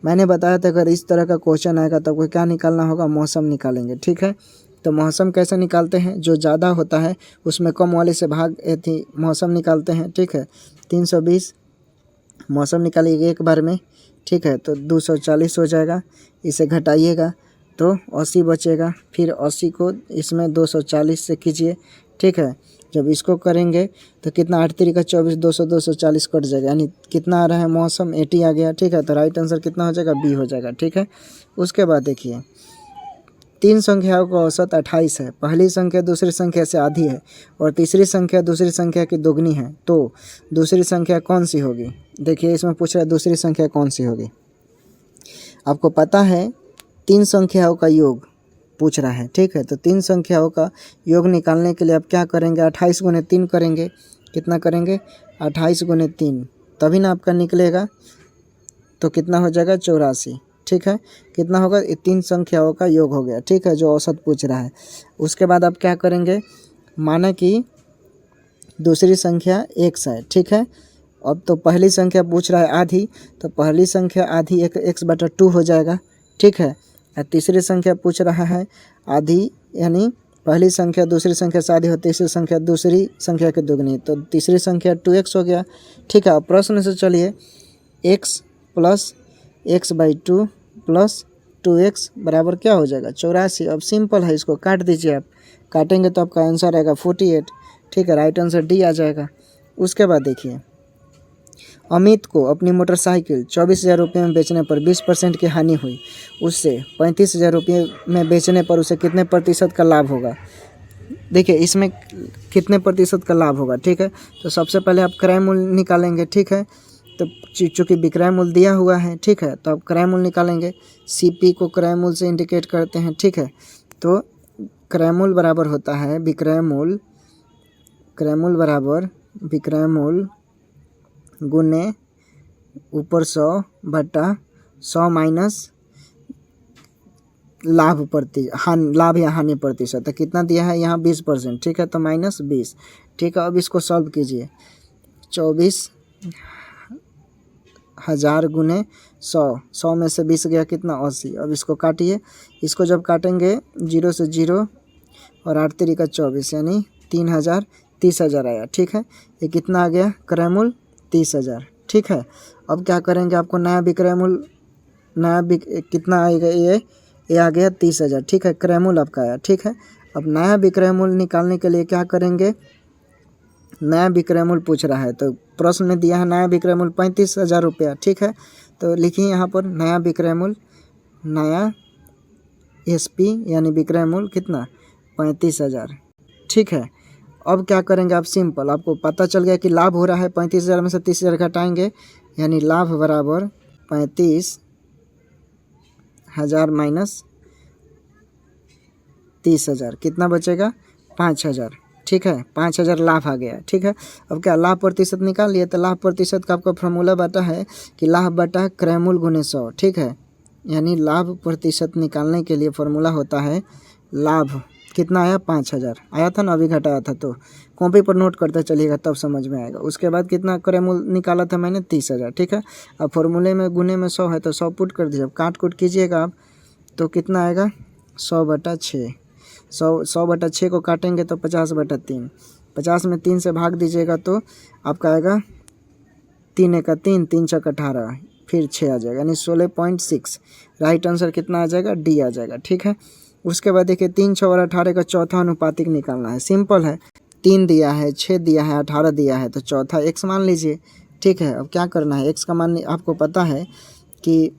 S1: मैंने बताया था अगर इस तरह का क्वेश्चन आएगा तो आपको क्या निकालना होगा, मौसम निकालेंगे, ठीक है। तो मौसम कैसे निकालते हैं, जो ज़्यादा होता है उसमें कम वाले से भाग थी मौसम निकालते हैं, ठीक है। 320 मौसम निकालिएगा एक बार में, ठीक है। तो 240 हो जाएगा, इसे घटाइएगा तो 80 बचेगा, फिर 80 को इसमें 240 से कीजिए, ठीक है। जब इसको करेंगे तो कितना 8 3 का 24, 200 240 कट जाएगा, यानी कितना आ रहा है मौसम 80 आ गया, ठीक है। तो राइट आंसर कितना हो जाएगा, बी हो जाएगा, ठीक है। उसके बाद देखिए 3 संख्याओं का औसत 28 है, पहली संख्या दूसरी संख्या से आधी है और तीसरी संख्या दूसरी संख्या की दोगुनी है, तो दूसरी संख्या कौन सी होगी। देखिए इसमें पूछ रहा है दूसरी संख्या कौन सी होगी। आपको पता है 3 संख्याओं का योग पूछ रहा है, ठीक है। तो 3 संख्याओं का योग निकालने के लिए आप क्या करेंगे, 28 गुने 3 करेंगे, कितना करेंगे 28 गुने 3, तभी ना आपका निकलेगा। तो कितना हो जाएगा 84, ठीक है। कितना होगा, 3 संख्याओं का योग हो गया, ठीक है, जो औसत पूछ रहा है। उसके बाद आप क्या करेंगे, माना कि दूसरी संख्या x है, ठीक है। अब तो पहली संख्या पूछ रहा है आधी, तो पहली संख्या आधी एक x/2 हो जाएगा, ठीक है। और तीसरी संख्या पूछ रहा है आधी, यानी पहली संख्या दूसरी संख्या से आधी हो, तीसरी संख्या दूसरी संख्या के दोगुनी, तो तीसरी संख्या 2x हो गया, ठीक है। अब प्रश्न से चलिए x plus x/2 plus 2x बराबर क्या हो जाएगा 84। अब सिंपल है, इसको काट दीजिए आप, काटेंगे तो आपका आंसर आएगा 48, ठीक है। राइट आंसर डी आ जाएगा। उसके बाद देखिए अमित को अपनी मोटरसाइकिल 24,000 रुपये में बेचने पर 20% की हानि हुई, उससे 35,000 रुपये में बेचने पर उसे कितने प्रतिशत का लाभ होगा। देखिए इसमें कितने प्रतिशत का लाभ होगा, ठीक है। तो सबसे पहले आप क्रय मूल्य निकालेंगे, ठीक है। तो चूँकि विक्रय मूल्य दिया हुआ है, ठीक है, तो आप क्रय मूल्य निकालेंगे, CP को क्रय मूल्य से इंडिकेट करते हैं, ठीक है। तो क्रय मूल्य बराबर होता है विक्रय मूल्य, क्रय मूल्य बराबर विक्रय मूल्य गुने ऊपर 100 बटा 100 माइनस लाभ या हानि प्रतिशत। तो कितना दिया है यहाँ 20%, ठीक है, तो -20, ठीक है। अब इसको सॉल्व कीजिए, 24,000 गुने 100 में से 20 गया कितना 80। अब इसको काटिए, इसको जब काटेंगे 0 से 0 और 8 3 का 24, यानी 3,000 30,000 आया, ठीक है। ये कितना आ गया क्रय मूल्य 30,000, ठीक है। अब क्या करेंगे, आपको नया विक्रय मूल्य कितना आएगा, ये आ गया 30,000, ठीक है, क्रय मूल्य आपका आया, ठीक है। अब नया विक्रय मूल्य निकालने के लिए क्या करेंगे, नया विक्रय मूल्य पूछ रहा है, तो प्रश्न में दिया है नया विक्रय मूल्य 35,000 रुपया, ठीक है। तो लिखिए यहाँ पर नया विक्रय मूल्य, नया SP यानी विक्रय मूल्य कितना 35,000, ठीक है। अब क्या करेंगे आप, सिंपल, आपको पता चल गया कि लाभ हो रहा है, 35,000 में से 30,000 घटाएंगे, यानी लाभ बराबर 35,000 माइनस 30,000, कितना बचेगा 5,000, ठीक है। 5,000 लाभ आ गया, ठीक है। अब क्या लाभ प्रतिशत निकाल लिए, तो लाभ प्रतिशत का आपका फॉर्मूला बता है कि लाभ बटा क्रय मूल्य गुने 100, ठीक है। यानी लाभ प्रतिशत निकालने के लिए फॉर्मूला होता है लाभ कितना आया 5,000 आया था ना, अभी घटाया था, तो कॉपी पर नोट करते चलिएगा तब समझ में आएगा। उसके बाद कितना क्रय मूल्य निकाला था मैंने 30,000, ठीक है। अब फॉर्मूले में गुने में 100 है तो 100 पुट कर दीजिए, अब काट कूट कीजिएगा आप, तो कितना आएगा 100/6, 100/6 को काटेंगे तो 50/3, 50 में 3 से भाग दीजिएगा तो आपका आएगा 3 1 3, 3 6 18, फिर 6 आ जाएगा, यानी 16.6। राइट आंसर कितना आ जाएगा, डी आ जाएगा, ठीक है। उसके बाद देखिए 3 6 और 18 का चौथा अनुपातिक निकालना है, सिंपल है, 3 दिया है, 6 दिया है, 18 दिया है, तो चौथा x मान लीजिए, ठीक है। अब क्या करना है, x का मान आपको पता है कि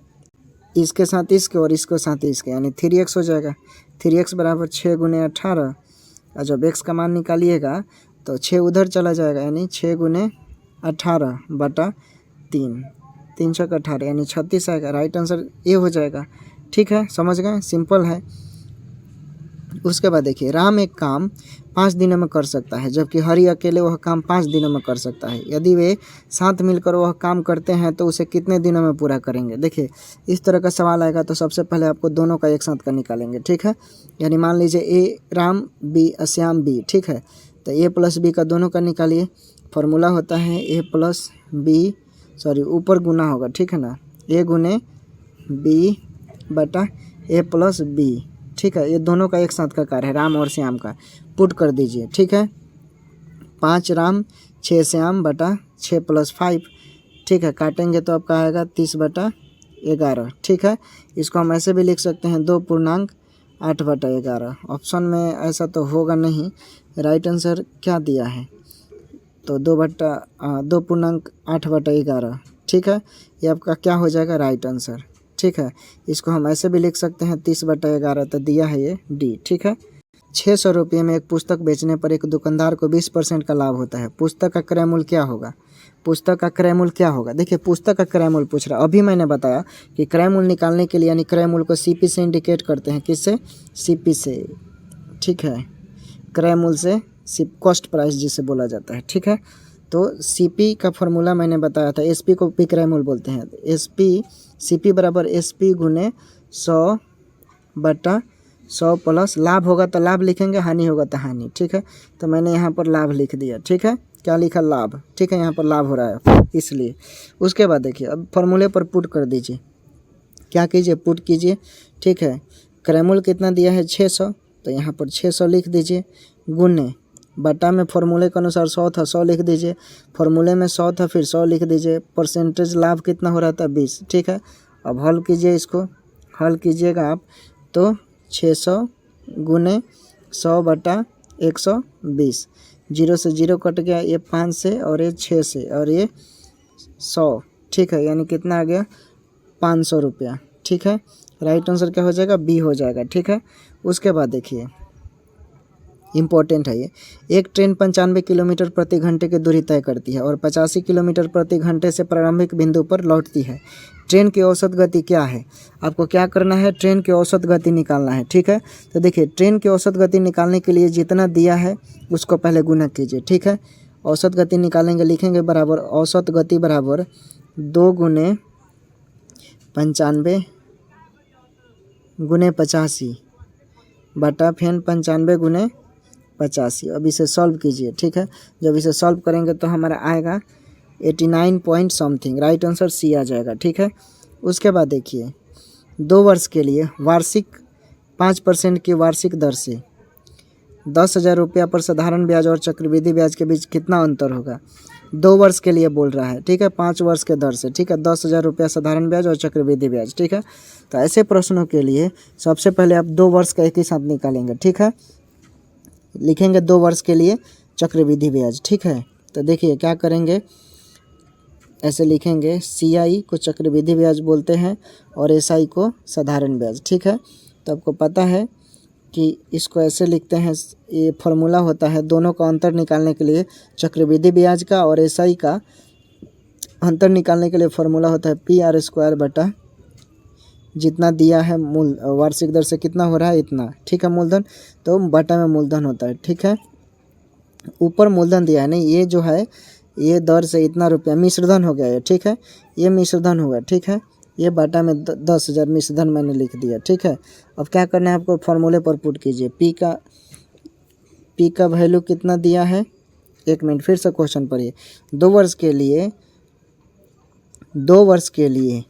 S1: इसके साथ इसके और इसके साथ इसके, यानी 3x हो जाएगा, 3x बराबर 6 गुने 18, और जब x का मान निकालिएगा तो 6 उधर चला जाएगा, यानी 6 गुने 18/3, 3 6 18, यानी 36 आएगा। राइट आंसर ये हो जाएगा, ठीक है, समझ गए, सिंपल है। उसके बाद देखिए राम एक काम 5 दिनों में कर सकता है, जबकि हरि अकेले वह काम 5 दिनों में कर सकता है। यदि वे साथ मिलकर वह काम करते हैं तो उसे कितने दिनों में पूरा करेंगे। देखिए इस तरह का सवाल आएगा तो सबसे पहले आपको दोनों का एक साथ का निकालेंगे, ठीक है। यानी मान लीजिए ए राम बी श्याम बी, ठीक है। तो ए प्लस बी का दोनों का निकालिए। फॉर्मूला होता है ए प्लस बी, सॉरी ऊपर गुना होगा, ठीक है ना, ए गुने बी बटा ए प्लस बी, ठीक है। ये दोनों का एक साथ का कार्य है राम और श्याम का। पुट कर दीजिए, ठीक है। 5 राम 6 श्याम बटा 6 + 5, ठीक है। काटेंगे तो आपका आएगा 30/11, ठीक है। इसको हम ऐसे भी लिख सकते हैं 2.8/11। ऑप्शन में ऐसा तो होगा नहीं, राइट आंसर क्या दिया है तो 2.8/11, ठीक है। ये आपका क्या हो जाएगा राइट आंसर, ठीक है। इसको हम ऐसे भी लिख सकते हैं 30/11, तो दिया है ये डी, ठीक है। 600 रुपये में एक पुस्तक बेचने पर एक दुकानदार को 20% का लाभ होता है। पुस्तक का क्रय मूल्य क्या होगा। पुस्तक का क्रय मूल्य क्या होगा। देखिए पुस्तक का क्रय मूल्य पूछ रहा है। अभी मैंने बताया कि क्रय मूल्य निकालने के लिए यानी क्रय मूल्य को सीपी से इंडिकेट करते हैं, किससे, सीपी से, ठीक है। क्रय मूल्य से कॉस्ट प्राइस जिसे बोला जाता है, ठीक है। तो सीपी का फॉर्मूला मैंने बताया था, एसपी को पी क्रय मूल्य बोलते हैं। एसपी सीपी बराबर एसपी गुने 100/100 प्लस लाभ होगा तो लाभ लिखेंगे, हानि होगा तो हानि, ठीक है। तो मैंने यहाँ पर लाभ लिख दिया, ठीक है। क्या लिखा, लाभ, ठीक है। यहाँ पर लाभ हो रहा है इसलिए। उसके बाद देखिए अब फॉर्मूले पर पुट कर दीजिए। क्या कीजिए, पुट कीजिए, ठीक है। क्रय मूल्य कितना दिया है 600, तो यहाँ पर 600 लिख दीजिए, गुने बटा में फॉर्मूले के अनुसार 100 था, 100 लिख दीजिए। फॉर्मूले में 100 था, फिर 100 लिख दीजिए। परसेंटेज लाभ कितना हो रहा था 20, ठीक है। अब हल कीजिए, इसको हल कीजिएगा आप तो 600 गुने 100/120, 0 से 0 कट गया, ये 5 से और ये 6 से और ये 100, ठीक है। यानी कितना आ गया 500 रुपया, ठीक है। राइट आंसर क्या हो जाएगा, बी हो जाएगा, ठीक है। उसके बाद देखिए इम्पोर्टेंट है ये। एक ट्रेन 95 किलोमीटर प्रति घंटे की दूरी तय करती है और 85 किलोमीटर प्रति घंटे से प्रारंभिक बिंदु पर लौटती है। ट्रेन की औसत गति क्या है। आपको क्या करना है, ट्रेन की औसत गति निकालना है, ठीक है। तो देखिए ट्रेन की औसत गति निकालने के लिए जितना दिया है उसको पहले गुना कीजिए, ठीक है। औसत गति निकालेंगे, लिखेंगे बराबर औसत गति बराबर 2 गुने 95 गुने 85 बटा फिर 95 गुने 85। अब इसे सॉल्व कीजिए, ठीक है। जब इसे सॉल्व करेंगे तो हमारा आएगा 89 point something, right answer C आ जाएगा, ठीक है। उसके बाद देखिए 2 वर्ष के लिए वार्षिक 5% की वार्षिक दर से 10,000 रुपया पर साधारण ब्याज और चक्रवृद्धि ब्याज के बीच कितना अंतर होगा। 2 वर्ष के लिए बोल रहा है, ठीक है, 5 वर्ष के दर से, ठीक है। 10,000 रुपया साधारण ब्याज और चक्रवृद्धि ब्याज, ठीक है। तो ऐसे प्रश्नों के लिए सबसे पहले आप 2 वर्ष का एक ही साथ निकालेंगे, ठीक है। लिखेंगे 2 वर्ष के लिए चक्रवृद्धि ब्याज, ठीक है। तो देखिए क्या करेंगे, ऐसे लिखेंगे CI को चक्रवृद्धि ब्याज बोलते हैं और SI को साधारण ब्याज, ठीक है। तो आपको पता है कि इसको ऐसे लिखते हैं, ये फॉर्मूला होता है दोनों का अंतर निकालने के लिए, चक्रवृद्धि ब्याज का और SI का अंतर निकालने के लिए फॉर्मूला होता है PR² बटा जितना दिया है मूल वार्षिक दर से कितना हो रहा है इतना, ठीक है, मूलधन, तो बटा में मूलधन होता है, ठीक है। ऊपर मूलधन दिया है नहीं, ये जो है ये दर से इतना रुपया मिश्रधन हो गया है, ठीक है। ये मिश्रधन होगा, ठीक है। ये बटा में 10,000 मिश्रधन मैंने लिख दिया, ठीक है। अब क्या करना है आपको, फॉर्मूले पर पुट कीजिए। पी का वैल्यू कितना दिया है, 1 मिनट फिर से क्वेश्चन पढ़िए। 2 वर्ष के लिए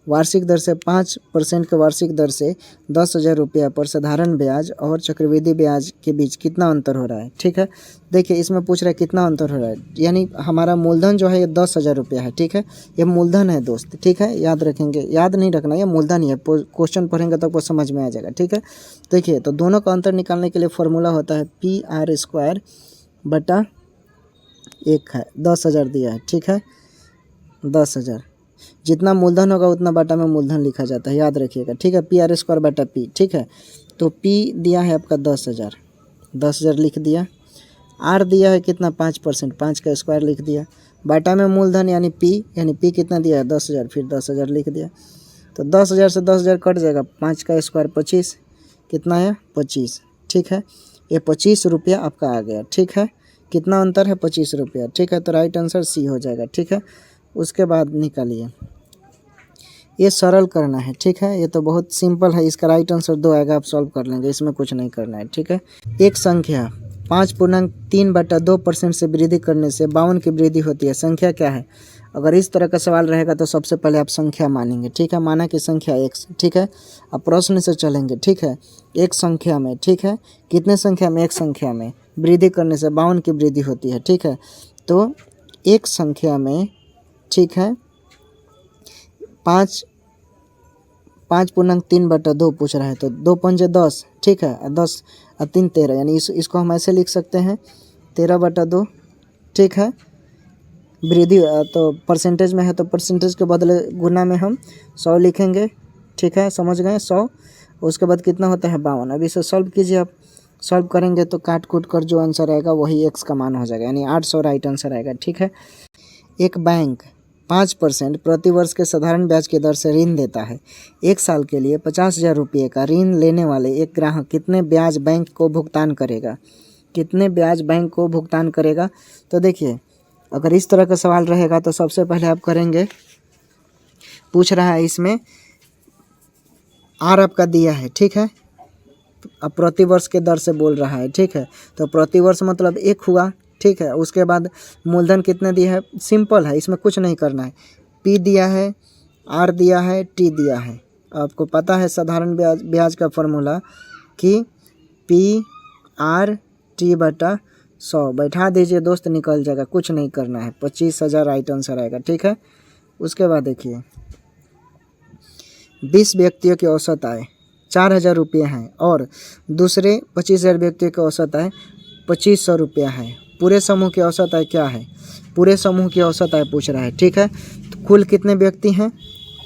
S1: वार्षिक दर से 5% के वार्षिक दर से 10,000 रुपया पर साधारण ब्याज और चक्रवृद्धि ब्याज के बीच कितना अंतर हो रहा है, ठीक है। देखिए इसमें पूछ रहा है कितना अंतर हो रहा है, यानी हमारा मूलधन जो है ये 10,000 रुपया है, ठीक है। ये मूलधन है दोस्त, ठीक है, याद रखेंगे, याद नहीं रखना, ये मूलधन ही है। क्वेश्चन पढ़ेंगे तो आपको समझ में आ जाएगा, ठीक है। देखिए तो दोनों का अंतर निकालने के लिए फॉर्मूला होता है PR² बटा 1 है, 10,000 दिया है, ठीक है। 10,000 जितना मूलधन होगा उतना बटा में मूलधन लिखा जाता है, याद रखिएगा, ठीक है। PR² बटा P, ठीक है। तो P दिया है आपका 10,000 लिख दिया। R दिया है कितना 5%, 5 का स्क्वायर लिख दिया। बटा में मूलधन यानी P कितना दिया है 10,000, फिर 10,000 लिख दिया। तो 10,000 से 10,000 कट जाएगा, 5 का स्क्वायर 25, कितना है 25, ठीक है। ये 25 रुपया आपका आ गया, ठीक है। कितना अंतर है 25 रुपया, ठीक है। तो राइट आंसर सी हो जाएगा, ठीक है। उसके बाद निकालिए, ये सरल करना है, ठीक है। ये तो बहुत सिंपल है, इसका राइट आंसर 2 आएगा, आप सॉल्व कर लेंगे, इसमें कुछ नहीं करना है, ठीक है। एक संख्या 5.3/2% से वृद्धि करने से 52 की वृद्धि होती है, संख्या क्या है। अगर इस तरह का सवाल रहेगा तो सबसे पहले आप संख्या मानेंगे, ठीक है। माना कि संख्या x, ठीक है। अब प्रश्न से चलेंगे, ठीक है। एक संख्या में, ठीक है, कितने संख्या में, एक संख्या में वृद्धि करने से 52 की वृद्धि होती है, ठीक है। तो एक संख्या में, ठीक है, 5.3/2 पूछ रहा है, तो 2 पंजे 10, ठीक है, 10 और 3 13, यानी इसको हम ऐसे लिख सकते हैं 13/2, ठीक है। वृद्धि तो परसेंटेज में है, तो परसेंटेज के बदले गुना में हम 100 लिखेंगे, ठीक है, समझ गए 100। उसके बाद कितना होता है 52। अब इसे सॉल्व कीजिए, आप सॉल्व करेंगे तो काट कूट कर जो आंसर आएगा वही x का मान हो जाएगा, यानी 800 राइट आंसर आएगा, ठीक है। एक बैंक 5% प्रतिवर्ष के साधारण ब्याज की दर से ऋण देता है। एक साल के लिए 50,000 रुपये का ऋण लेने वाले एक ग्राहक कितने ब्याज बैंक को भुगतान करेगा, कितने ब्याज बैंक को भुगतान करेगा। तो देखिए, अगर इस तरह का सवाल रहेगा तो सबसे पहले आप करेंगे, पूछ रहा है इसमें आर आपका दिया है, ठीक है। अब प्रतिवर्ष के दर से बोल रहा है, ठीक है। तो प्रतिवर्ष मतलब 1 हुआ, ठीक है। उसके बाद मूलधन कितने दिया है, सिंपल है, इसमें कुछ नहीं करना है। पी दिया है, आर दिया है, टी दिया है। आपको पता है साधारण ब्याज का फॉर्मूला कि पी आर टी बटा 100, बैठा दीजिए दोस्त, निकल जाएगा, कुछ नहीं करना है। 25,000 राइट आंसर आएगा, ठीक है। उसके बाद देखिए, 20 व्यक्तियों की औसत आय 4,000 रुपये हैं और दूसरे 25,000 व्यक्तियों की औसत आय 2,500 रुपया है। पूरे समूह की औसत आय क्या है, पूरे समूह की औसत आय पूछ रहा है, ठीक है। तो कुल कितने व्यक्ति हैं,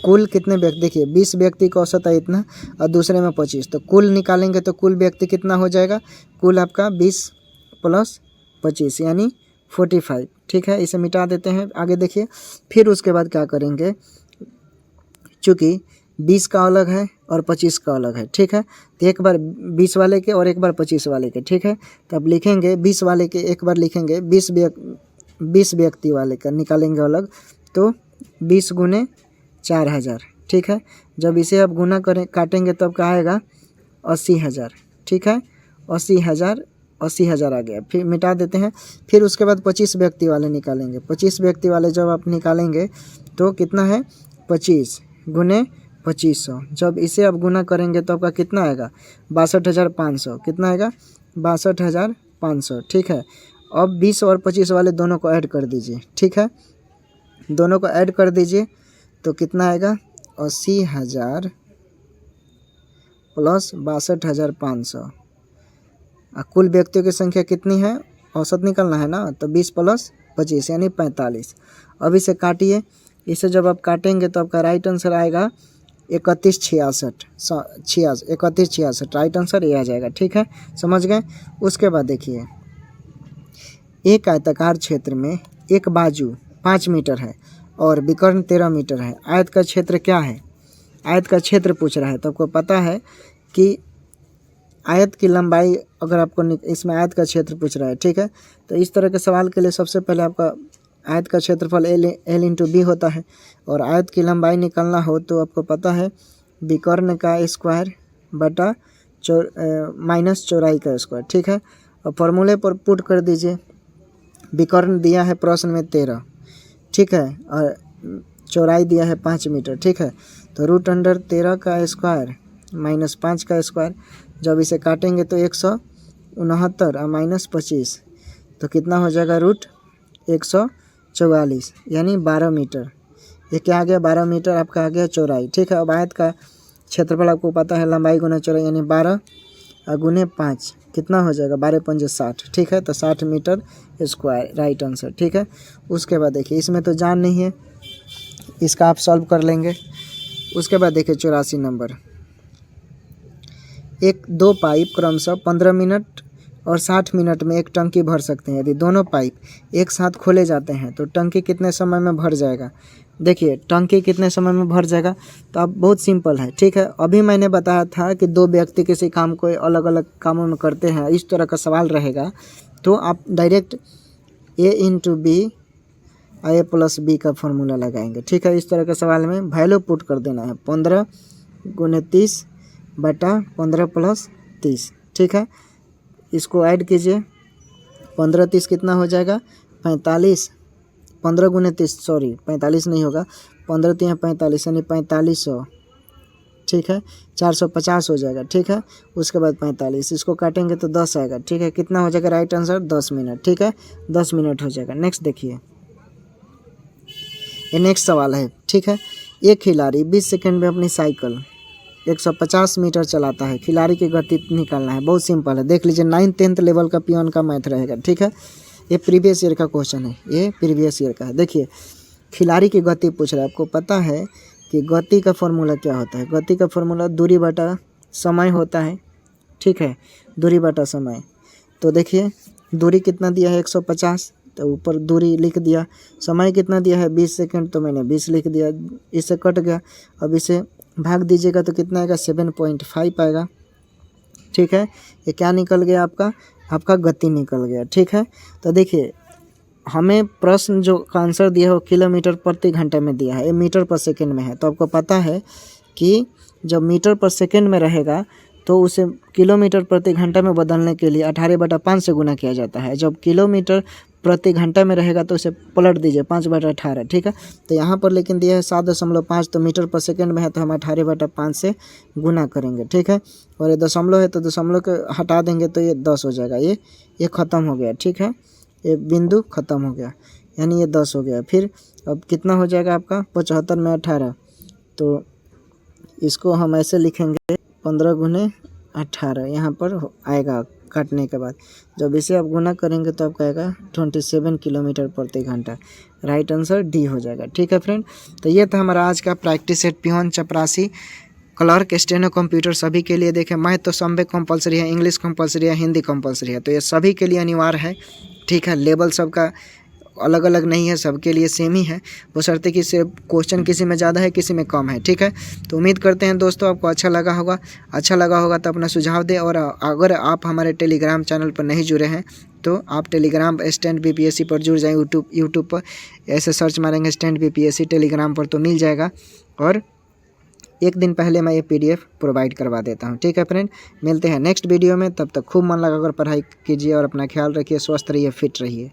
S1: कुल कितने व्यक्ति, देखिए 20 व्यक्ति का औसत आय इतना और दूसरे में 25, तो कुल निकालेंगे तो कुल व्यक्ति कितना हो जाएगा, कुल आपका 20 + 25 यानी 45, ठीक है। इसे मिटा देते हैं, आगे देखिए। फिर उसके बाद क्या करेंगे, चूँकि 20 का अलग है और 25 का अलग है, ठीक है। तो एक बार 20 वाले के और एक बार 25 वाले के, ठीक है। तो अब लिखेंगे 20 वाले के एक बार लिखेंगे, 20 व्यक्ति वाले का निकालेंगे अलग, तो 20 × 4,000, ठीक है। जब इसे अब गुना करें, काटेंगे तब क्या आएगा 80,000, ठीक है। 80,000 आ गया। फिर मिटा देते हैं। फिर उसके बाद 25 व्यक्ति वाले निकालेंगे। 25 व्यक्ति वाले जब आप निकालेंगे तो कितना है 25 × 2500। जब इसे आप गुना करेंगे तो आपका कितना आएगा 62,500, कितना आएगा 62,500, ठीक है। अब 20 और 25 वाले दोनों को ऐड कर दीजिए, ठीक है, दोनों को ऐड कर दीजिए तो कितना आएगा 80,000 + 62,500। कुल व्यक्तियों की संख्या कितनी है, औसत निकलना है ना, तो 20 + 25 यानी 45। अब इसे काटिए, इसे जब आप काटेंगे तो आपका राइट आंसर आएगा 3166 राइट आंसर ये आ जाएगा, ठीक है, समझ गए। उसके बाद देखिए, एक आयताकार क्षेत्र में एक बाजू 5 मीटर है और विकर्ण 13 मीटर है। आयत का क्षेत्र क्या है, आयत का क्षेत्र पूछ रहा है। तो आपको पता है कि आयत की लंबाई, अगर आपको इसमें आयत का क्षेत्र पूछ रहा है, ठीक है। तो इस तरह के सवाल के लिए सबसे पहले आपका आयत का क्षेत्रफल L × B होता है और आयत की लंबाई निकालना हो तो आपको पता है विकर्ण का स्क्वायर बटा माइनस चौड़ाई का स्क्वायर, ठीक है। और फॉर्मूले पर पुट कर दीजिए। विकर्ण दिया है प्रश्न में 13, ठीक है, और चौड़ाई दिया है 5 मीटर, ठीक है। तो √13 का स्क्वायर - 5 का स्क्वायर, जब इसे काटेंगे तो 169 और -25 तो कितना हो जाएगा √144 यानी 12 मीटर। ये क्या आ गया 12 मीटर आपका आ गया चौड़ाई, ठीक है। अब आयत का क्षेत्रफल आपको पता है लंबाई गुना चौड़ाई यानी 12 × 5 कितना हो जाएगा 12 × 5 = 60, ठीक है। तो 60 मीटर स्क्वायर राइट आंसर, ठीक है। उसके बाद देखिए, इसमें तो जान नहीं है, इसका आप सॉल्व कर लेंगे। उसके बाद देखिए 84 नंबर, दो पाइप क्रमशः 15 मिनट और 60 मिनट में एक टंकी भर सकते हैं। यदि दोनों पाइप एक साथ खोले जाते हैं तो टंकी कितने समय में भर जाएगा। देखिए टंकी कितने समय में भर जाएगा। तो अब बहुत सिंपल है, ठीक है। अभी मैंने बताया था कि दो व्यक्ति किसी काम को अलग अलग कामों में करते हैं, इस तरह का सवाल रहेगा तो आप direct A into B A plus B का फॉर्मूला लगाएंगे, ठीक है। इस तरह के सवाल में वैल्यू पुट कर देना है 15 गुने 30 बटा 15 प्लस 30, ठीक है। इसको ऐड कीजिए, 15 30 कितना हो जाएगा 45, 15 गुने 30 सॉरी 45 नहीं होगा, 15 3 45 यानी 4500, ठीक है। 450 हो जाएगा, ठीक है। उसके बाद 45, इसको काटेंगे तो 10 आएगा, ठीक है। कितना हो जाएगा राइट आंसर 10 मिनट, ठीक है। 10 मिनट हो जाएगा। नेक्स्ट देखिए, ये नेक्स्ट सवाल है, ठीक है। एक खिलाड़ी 20 सेकंड में अपनी साइकिल 150 मीटर चलाता है, खिलाड़ी की गति निकालना है। बहुत सिंपल है, देख लीजिए 9th 10th लेवल का पियोन का मैथ रहेगा, ठीक है। ये प्रीवियस ईयर का क्वेश्चन है, ये प्रीवियस ईयर का है। देखिए खिलाड़ी की गति पूछ रहा है, आपको पता है कि गति का फॉर्मूला क्या होता है। गति का फॉर्मूला दूरी बटा समय होता है, ठीक है। दूरी बटा समय, तो देखिए दूरी कितना दिया है 150, तो ऊपर दूरी लिख दिया। समय कितना दिया है 20 सेकंड, तो मैंने 20 लिख दिया, इससे कट गया। अब इसे भाग दीजिएगा तो कितना आएगा 7.5 आएगा, ठीक है। ये क्या निकल गया आपका गति निकल गया, ठीक है। तो देखिए हमें प्रश्न जो आंसर दिया है वो किलोमीटर प्रति घंटे में दिया है, ये मीटर पर सेकंड में है। तो आपको पता है कि जब मीटर पर सेकंड में रहेगा तो उसे किलोमीटर प्रति घंटा में बदलने के लिए 18/5 से गुना किया जाता है। जब किलोमीटर प्रति घंटा में रहेगा तो उसे पलट दीजिए 5/18, ठीक है। तो यहाँ पर लेकिन दिया है 7.5, तो मीटर पर सेकंड में है तो हम 18/5 से गुना करेंगे, ठीक है। और ये दशमलव है तो दशमलव को हटा देंगे तो ये 10 हो जाएगा, ये ख़त्म हो गया, ठीक है। ये बिंदु ख़त्म हो गया, यानी ये 10 हो गया। फिर अब कितना हो जाएगा आपका 75 में 18, तो इसको हम ऐसे लिखेंगे 15 गुने 18, यहाँ पर आएगा काटने के बाद। जब इसे आप गुना करेंगे तो आपका आएगा 27 किलोमीटर प्रति घंटा। राइट आंसर डी हो जाएगा, ठीक है फ्रेंड। तो ये था हमारा आज का प्रैक्टिस सेट पियोन, चपरासी, क्लर्क, स्टेनो, कंप्यूटर सभी के लिए। देखें मैथ तो सब में कंपलसरी है, इंग्लिश कंपलसरी है, हिंदी कंपलसरी है, तो ये सभी के लिए अनिवार्य है, ठीक है। लेवल सबका अलग अलग नहीं है, सबके लिए सेम ही है, बशर्ते कि से क्वेश्चन किसी में ज़्यादा है किसी में कम है, ठीक है। तो उम्मीद करते हैं दोस्तों आपको अच्छा लगा होगा तो अपना सुझाव दें। और अगर आप हमारे टेलीग्राम चैनल पर नहीं जुड़े हैं तो आप टेलीग्राम स्टैंड BPSC पर जुड़ जाएँ। यूट्यूब पर ऐसे सर्च मारेंगे स्टैंड BPSC टेलीग्राम पर तो मिल जाएगा। और एक दिन पहले मैं ये PDF प्रोवाइड करवा देता हूँ, ठीक है फ्रेंड। मिलते हैं नेक्स्ट वीडियो में, तब तक खूब मन लगाकर पढ़ाई कीजिए और अपना ख्याल रखिए, स्वस्थ रहिए, फिट रहिए।